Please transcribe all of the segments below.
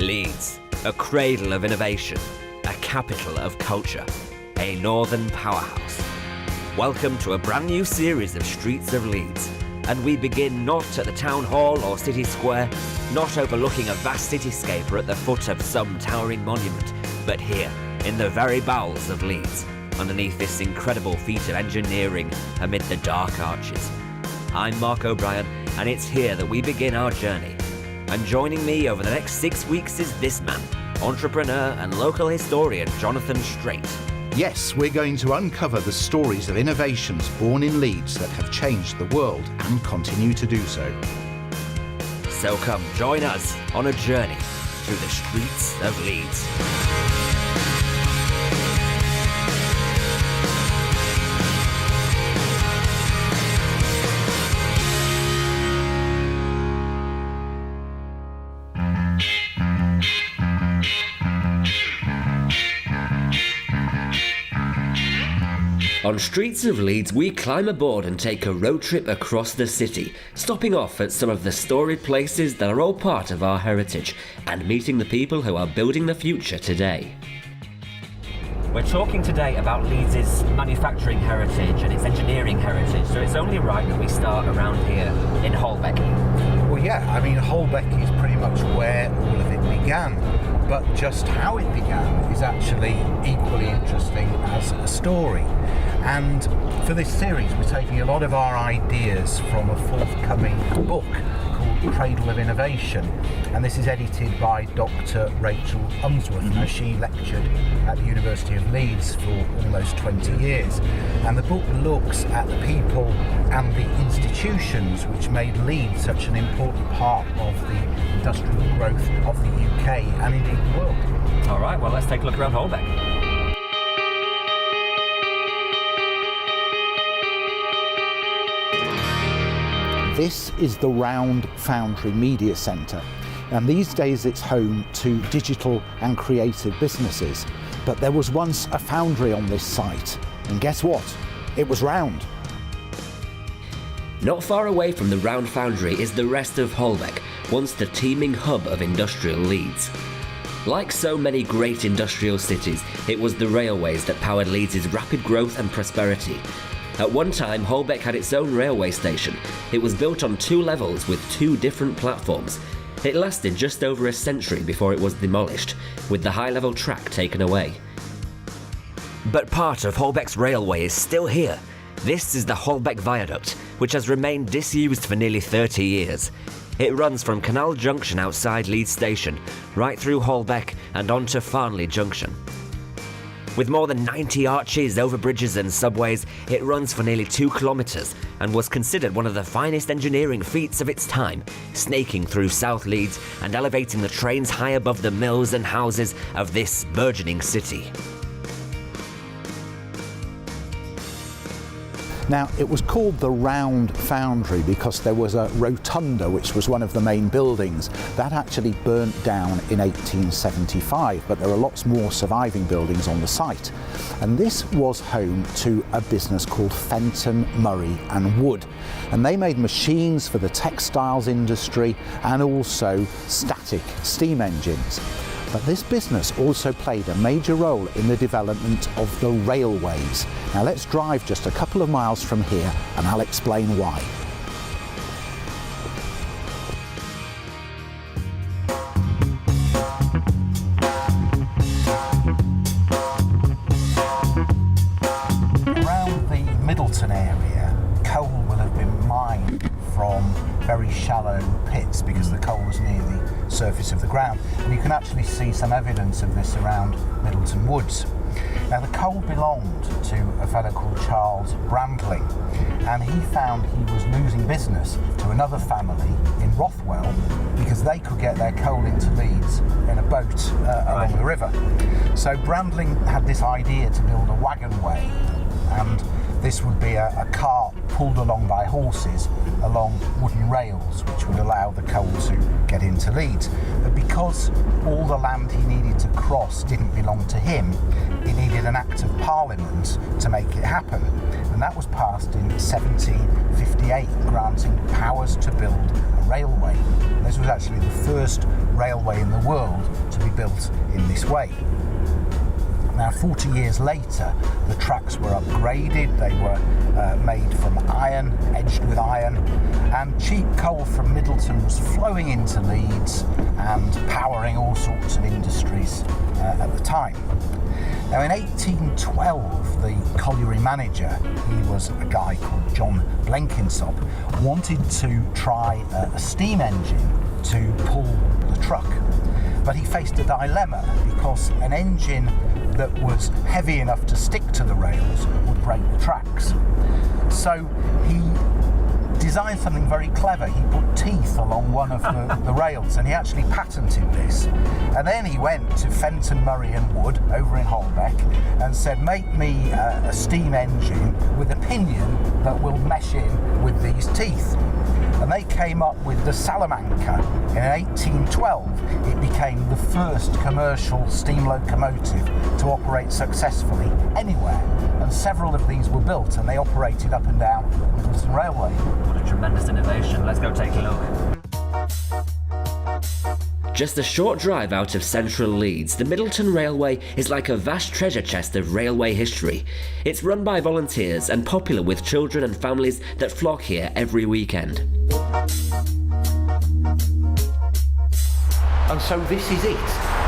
Leeds, a cradle of innovation, a capital of culture, a Northern Powerhouse. Welcome to a brand new series of Streets of Leeds, and we begin not at the Town Hall or City Square, not overlooking a vast cityscape or at the foot of some towering monument, but here, in the very bowels of Leeds, underneath this incredible feat of engineering amid the dark arches. I'm Mark O'Brien, and it's here that we begin our journey. And joining me over the next 6 weeks is this man, entrepreneur and local historian Jonathan Strait. Yes, we're going to uncover the stories of innovations born in Leeds that have changed the world and continue to do so. So come join us on a journey through the streets of Leeds. On Streets of Leeds, we climb aboard and take a road trip across the city, stopping off at some of the storied places that are all part of our heritage and meeting the people who are building the future today. We're talking today about Leeds' manufacturing heritage and its engineering heritage, so it's only right that we start around here in Holbeck. Well, yeah, I mean, Holbeck is pretty much where all of it began, but just how it began is actually equally interesting as a story. And for this series, we're taking a lot of our ideas from a forthcoming book called Cradle of Innovation, and this is edited by Dr. Rachel Unsworth. Now, she lectured at the University of Leeds for almost 20 years, and the book looks at the people and the institutions which made Leeds such an important part of the industrial growth of the UK and indeed the world. All right, well, let's take a look around Holbeck. This is the Round Foundry Media Centre, and these days it's home to digital and creative businesses. But there was once a foundry on this site, and guess what? It was round. Not far away from the Round Foundry is the rest of Holbeck, once the teeming hub of industrial Leeds. Like so many great industrial cities, it was the railways that powered Leeds' rapid growth and prosperity. At one time, Holbeck had its own railway station. It was built on 2 levels with 2 different platforms. It lasted just over a century before it was demolished, with the high-level track taken away. But part of Holbeck's railway is still here. This is the Holbeck Viaduct, which has remained disused for nearly 30 years. It runs from Canal Junction outside Leeds Station, right through Holbeck and on to Farnley Junction. With more than 90 arches, overbridges and subways, it runs for nearly 2 kilometres and was considered one of the finest engineering feats of its time, snaking through South Leeds and elevating the trains high above the mills and houses of this burgeoning city. Now, it was called the Round Foundry because there was a rotunda, which was one of the main buildings. That actually burnt down in 1875, but there are lots more surviving buildings on the site. And this was home to a business called Fenton, Murray and Wood. And they made machines for the textiles industry and also static steam engines. But this business also played a major role in the development of the railways. Now let's drive just a couple of miles from here and I'll explain why. Around the Middleton area, coal will have been mined from very shallow pits because the coal was near the surface of the ground, and you can actually see some evidence of this around Middleton Woods. Now, the coal belonged to a fellow called Charles Brandling, and he found he was losing business to another family in Rothwell because they could get their coal into Leeds in a boat along the river. So Brandling had this idea to build a wagonway, and this would be a cart pulled along by horses along wooden rails, which would allow the coal to get into Leeds. But because all the land he needed to cross didn't belong to him, he needed an Act of Parliament to make it happen. And that was passed in 1758, granting powers to build a railway. And this was actually the first railway in the world to be built in this way. Now, 40 years later, the tracks were upgraded. They were made from iron, edged with iron, and cheap coal from Middleton was flowing into Leeds and powering all sorts of industries at the time. Now, in 1812, the colliery manager, he was a guy called John Blenkinsop, wanted to try a steam engine to pull the truck. But he faced a dilemma, because an engine that was heavy enough to stick to the rails would break the tracks. So he designed something very clever. He put teeth along one of the rails, and he actually patented this. And then he went to Fenton, Murray and Wood over in Holbeck and said, make me a steam engine with a pinion that will mesh in with these teeth. And they came up with the Salamanca. In 1812, it became the first commercial steam locomotive to operate successfully anywhere. And several of these were built, and they operated up and down Middleton Railway. What a tremendous innovation. Let's go take a look. Just a short drive out of central Leeds, the Middleton Railway is like a vast treasure chest of railway history. It's run by volunteers and popular with children and families that flock here every weekend. And so this is it,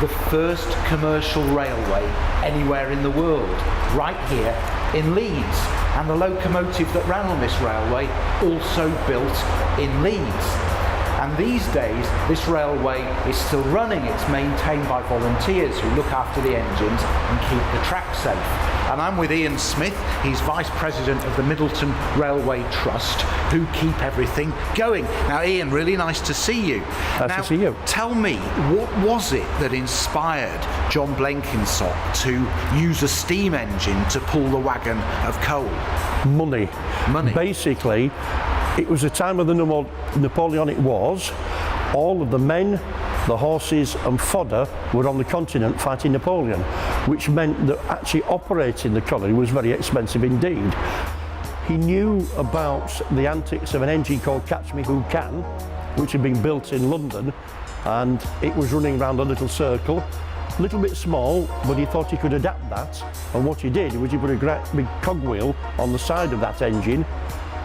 the first commercial railway anywhere in the world, right here in Leeds. And the locomotive that ran on this railway also built in Leeds. And these days, this railway is still running. It's maintained by volunteers who look after the engines and keep the track safe. And I'm with Ian Smith. He's Vice President of the Middleton Railway Trust, who keep everything going. Now, Ian, really nice to see you. Nice to see you. Tell me, what was it that inspired John Blenkinsop to use a steam engine to pull the wagon of coal? Money. Basically, it was the time of the Napoleonic Wars. All of the men, the horses and fodder were on the continent fighting Napoleon, which meant that actually operating the colliery was very expensive indeed. He knew about the antics of an engine called Catch Me Who Can, which had been built in London, and it was running around a little circle, a little bit small, but he thought he could adapt that. And what he did was he put a great big cogwheel on the side of that engine,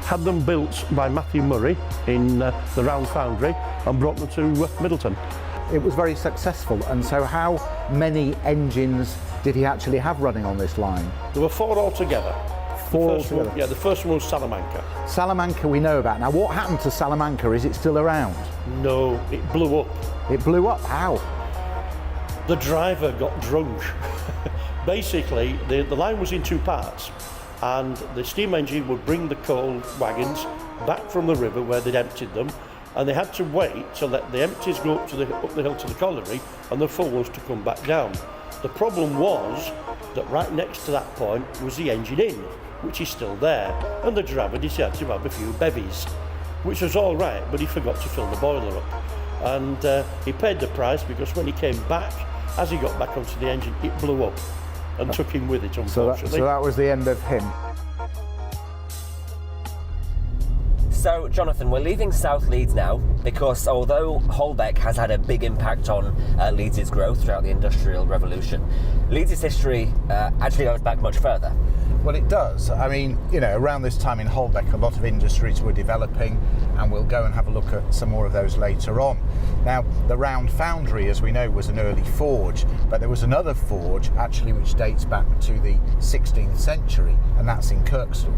had them built by Matthew Murray in the Round Foundry, and brought them to Middleton. It was very successful, and so how many engines did he actually have running on this line? There were 4 altogether. The first one was Salamanca. Salamanca we know about. Now, what happened to Salamanca? Is it still around? No, it blew up. It blew up? How? The driver got drunk. Basically, the line was in 2 parts, and the steam engine would bring the coal wagons back from the river where they'd emptied them, and they had to wait to let the empties go up the hill to the colliery and the full ones to come back down. The problem was that right next to that point was the engine in, which is still there, and the driver decided to have a few bevies, which was all right, but he forgot to fill the boiler up. And he paid the price, because when he came back, as he got back onto the engine, it blew up and took him with it, unfortunately. So that was the end of him. So, Jonathan, we're leaving South Leeds now because although Holbeck has had a big impact on Leeds' growth throughout the Industrial Revolution, Leeds' history actually goes back much further. Well, it does. I mean, you know, around this time in Holbeck, a lot of industries were developing, and we'll go and have a look at some more of those later on. Now, the Round Foundry, as we know, was an early forge, but there was another forge, actually, which dates back to the 16th century, and that's in Kirkstall.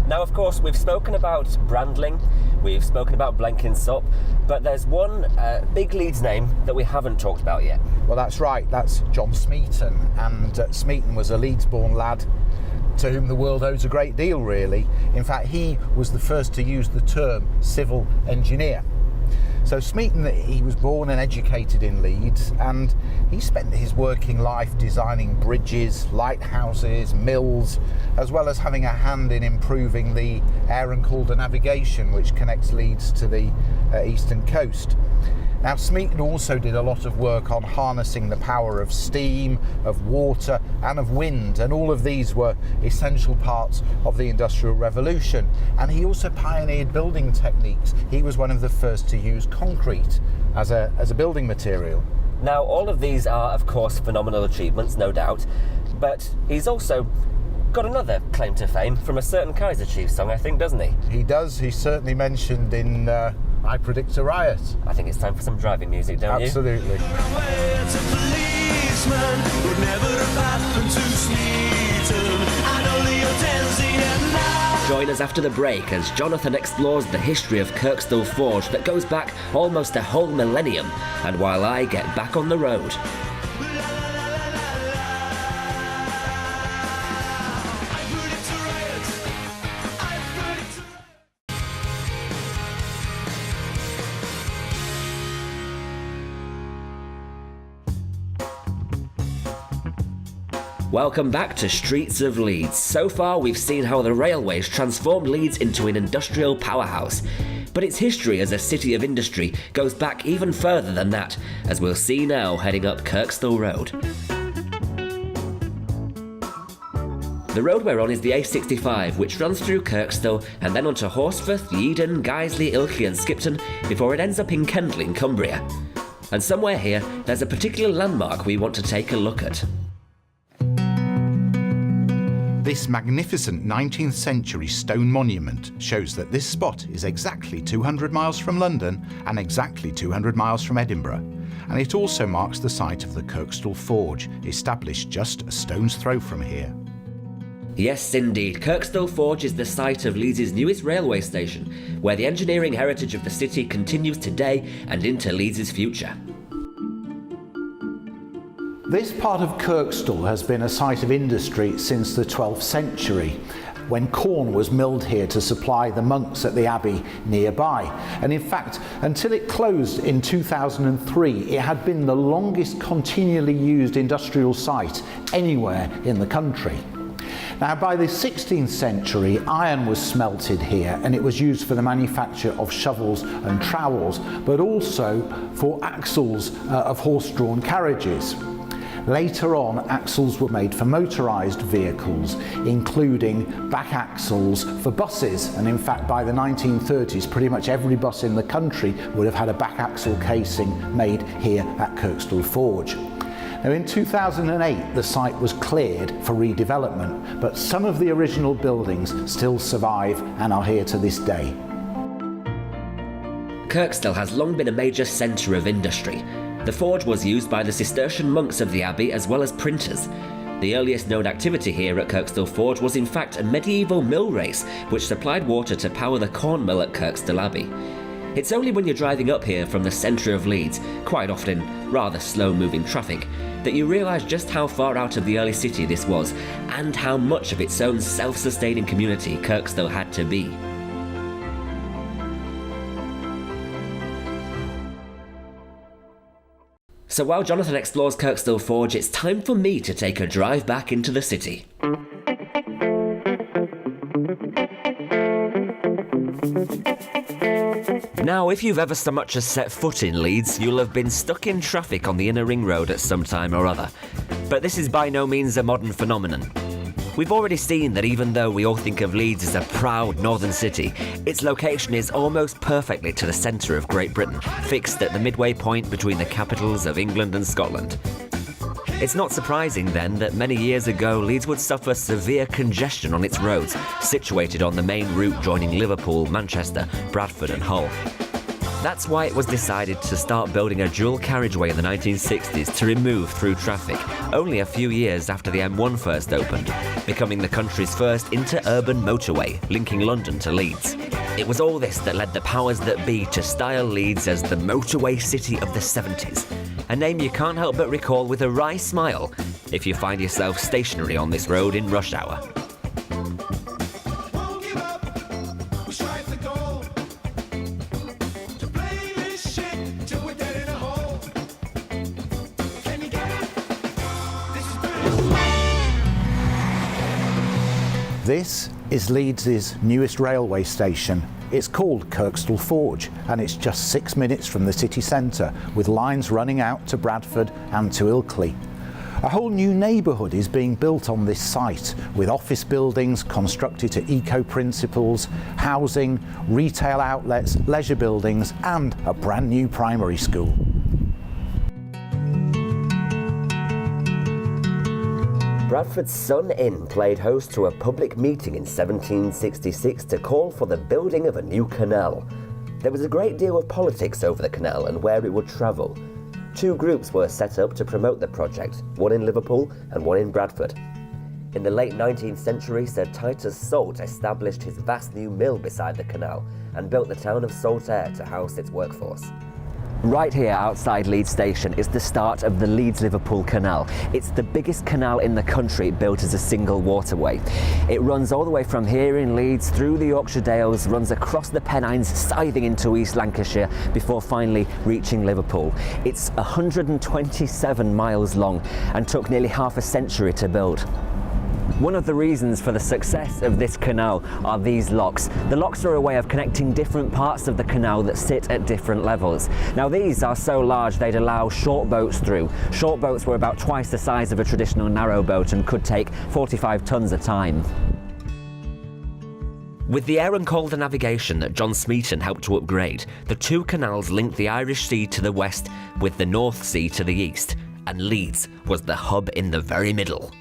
Now, of course, we've spoken about Brandling, we've spoken about Blenkinsop, but there's one big Leeds name that we haven't talked about yet. Well, that's right, that's John Smeaton, and Smeaton was a Leeds-born lad to whom the world owes a great deal, really. In fact, he was the first to use the term civil engineer. So Smeaton, he was born and educated in Leeds, and he spent his working life designing bridges, lighthouses, mills, as well as having a hand in improving the air and caldor navigation which connects Leeds to the eastern coast. Now, Smeaton also did a lot of work on harnessing the power of steam, of water and of wind, and all of these were essential parts of the Industrial Revolution. And he also pioneered building techniques. He was one of the first to use concrete as a building material. Now, all of these are, of course, phenomenal achievements, no doubt, but he's also got another claim to fame from a certain Kaiser Chiefs song, I think, doesn't he? He does. He's certainly mentioned in I Predict a Riot. I think it's time for some driving music, don't you? Absolutely. Join us after the break as Jonathan explores the history of Kirkstall Forge that goes back almost a whole millennium, and while I get back on the road. Welcome back to Streets of Leeds. So far we've seen how the railways transformed Leeds into an industrial powerhouse. But its history as a city of industry goes back even further than that, as we'll see now heading up Kirkstall Road. The road we're on is the A65, which runs through Kirkstall and then onto Horsforth, Yeadon, Guiseley, Ilkley and Skipton before it ends up in Kendal in Cumbria. And somewhere here, there's a particular landmark we want to take a look at. This magnificent 19th century stone monument shows that this spot is exactly 200 miles from London and exactly 200 miles from Edinburgh. And it also marks the site of the Kirkstall Forge, established just a stone's throw from here. Yes, indeed. Kirkstall Forge is the site of Leeds' newest railway station, where the engineering heritage of the city continues today and into Leeds' future. This part of Kirkstall has been a site of industry since the 12th century, when corn was milled here to supply the monks at the abbey nearby. And in fact, until it closed in 2003, it had been the longest continually used industrial site anywhere in the country. Now, by the 16th century, iron was smelted here, and it was used for the manufacture of shovels and trowels, but also for axles of horse-drawn carriages. Later on, axles were made for motorised vehicles, including back axles for buses, and in fact by the 1930s pretty much every bus in the country would have had a back axle casing made here at Kirkstall Forge. Now, in 2008 the site was cleared for redevelopment, but some of the original buildings still survive and are here to this day. Kirkstall has long been a major centre of industry. The forge was used by the Cistercian monks of the abbey as well as printers. The earliest known activity here at Kirkstall Forge was in fact a medieval mill race which supplied water to power the corn mill at Kirkstall Abbey. It's only when you're driving up here from the centre of Leeds, quite often rather slow-moving traffic, that you realise just how far out of the early city this was and how much of its own self-sustaining community Kirkstall had to be. So while Jonathan explores Kirkstall Forge, it's time for me to take a drive back into the city. Now, if you've ever so much as set foot in Leeds, you'll have been stuck in traffic on the inner ring road at some time or other. But this is by no means a modern phenomenon. We've already seen that even though we all think of Leeds as a proud northern city, its location is almost perfectly to the centre of Great Britain, fixed at the midway point between the capitals of England and Scotland. It's not surprising then that many years ago Leeds would suffer severe congestion on its roads, situated on the main route joining Liverpool, Manchester, Bradford and Hull. That's why it was decided to start building a dual carriageway in the 1960s to remove through traffic, only a few years after the M1 first opened, becoming the country's first inter-urban motorway linking London to Leeds. It was all this that led the powers that be to style Leeds as the motorway city of the 70s, a name you can't help but recall with a wry smile if you find yourself stationary on this road in rush hour. This is Leeds' newest railway station. It's called Kirkstall Forge and it's just 6 minutes from the city centre, with lines running out to Bradford and to Ilkley. A whole new neighbourhood is being built on this site, with office buildings constructed to eco-principles, housing, retail outlets, leisure buildings and a brand new primary school. Bradford's Sun Inn played host to a public meeting in 1766 to call for the building of a new canal. There was a great deal of politics over the canal and where it would travel. Two groups were set up to promote the project, one in Liverpool and one in Bradford. In the late 19th century, Sir Titus Salt established his vast new mill beside the canal and built the town of Saltaire to house its workforce. Right here outside Leeds Station is the start of the Leeds-Liverpool Canal. It's the biggest canal in the country built as a single waterway. It runs all the way from here in Leeds through the Yorkshire Dales, runs across the Pennines, scything into East Lancashire before finally reaching Liverpool. It's 127 miles long and took nearly half a century to build. One of the reasons for the success of this canal are these locks. The locks are a way of connecting different parts of the canal that sit at different levels. Now these are so large they'd allow short boats through. Short boats were about twice the size of a traditional narrow boat and could take 45 tons a time. With the air and colder navigation that John Smeaton helped to upgrade, the two canals linked the Irish Sea to the west with the North Sea to the east, and Leeds was the hub in the very middle.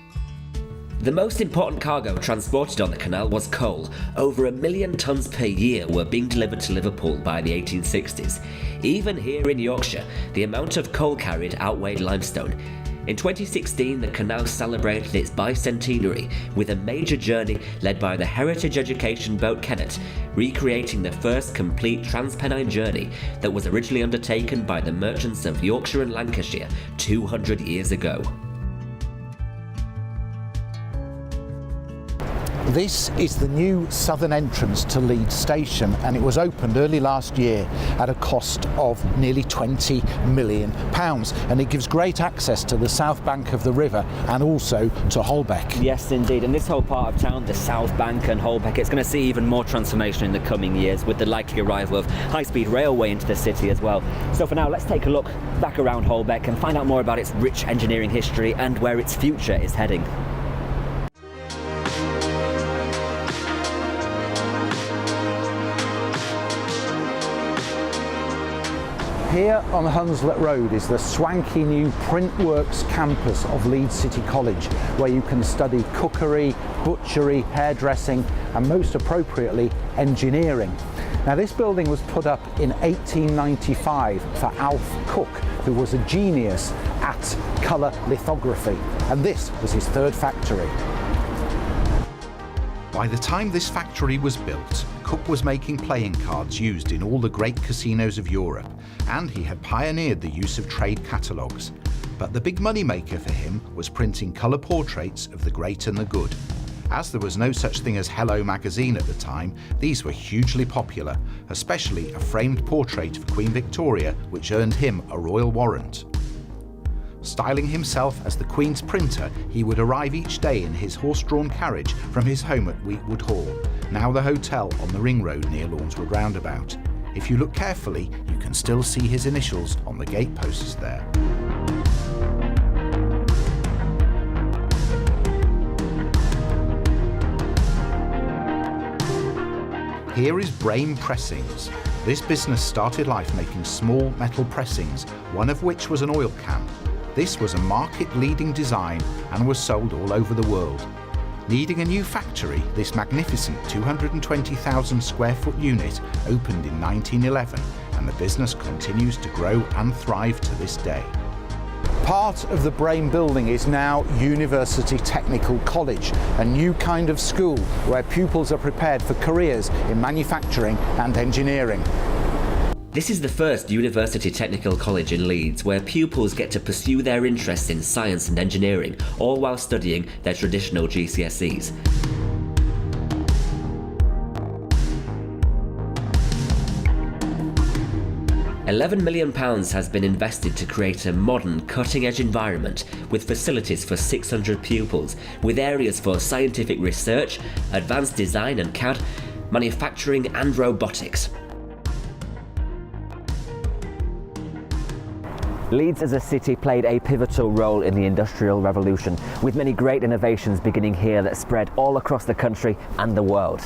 The most important cargo transported on the canal was coal. Over 1 million tonnes per year were being delivered to Liverpool by the 1860s. Even here in Yorkshire, the amount of coal carried outweighed limestone. In 2016, the canal celebrated its bicentenary with a major journey led by the heritage education boat Kennet, recreating the first complete Transpennine journey that was originally undertaken by the merchants of Yorkshire and Lancashire 200 years ago. This is the new southern entrance to Leeds Station and it was opened early last year at a cost of nearly £20 million, and it gives great access to the south bank of the river and also to Holbeck. Yes indeed, and this whole part of town, the south bank and Holbeck, it's going to see even more transformation in the coming years with the likely arrival of high-speed railway into the city as well. So for now, let's take a look back around Holbeck and find out more about its rich engineering history and where its future is heading. Here on Hunslet Road is the swanky new Printworks campus of Leeds City College, where you can study cookery, butchery, hairdressing and most appropriately engineering. Now this building was put up in 1895 for Alf Cook, who was a genius at colour lithography, and this was his third factory. By the time this factory was built, Cook was making playing cards used in all the great casinos of Europe, and he had pioneered the use of trade catalogues. But the big money maker for him was printing colour portraits of the great and the good. As there was no such thing as Hello magazine at the time, these were hugely popular, especially a framed portrait of Queen Victoria, which earned him a royal warrant. Styling himself as the Queen's printer, he would arrive each day in his horse-drawn carriage from his home at Weetwood Hall, now the hotel on the Ring Road near Lawnswood Roundabout. If you look carefully, you can still see his initials on the gateposts there. Here is Brame Pressings. This business started life making small metal pressings, one of which was an oil can. This was a market-leading design and was sold all over the world. Needing a new factory, this magnificent 220,000 square foot unit opened in 1911, and the business continues to grow and thrive to this day. Part of the Brame building is now University Technical College, a new kind of school where pupils are prepared for careers in manufacturing and engineering. This is the first University Technical College in Leeds where pupils get to pursue their interests in science and engineering, all while studying their traditional GCSEs. £11 million has been invested to create a modern, cutting-edge environment with facilities for 600 pupils, with areas for scientific research, advanced design and CAD, manufacturing and robotics. Leeds as a city played a pivotal role in the Industrial Revolution, with many great innovations beginning here that spread all across the country and the world.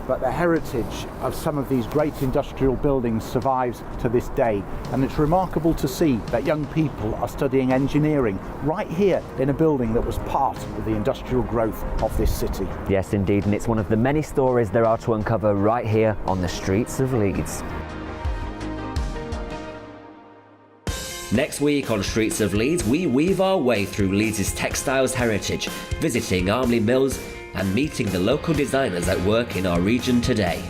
But the heritage of some of these great industrial buildings survives to this day, and it's remarkable to see that young people are studying engineering right here in a building that was part of the industrial growth of this city. Yes, indeed, and it's one of the many stories there are to uncover right here on the streets of Leeds. Next week on Streets of Leeds, we weave our way through Leeds' textiles heritage, visiting Armley Mills and meeting the local designers at work in our region today.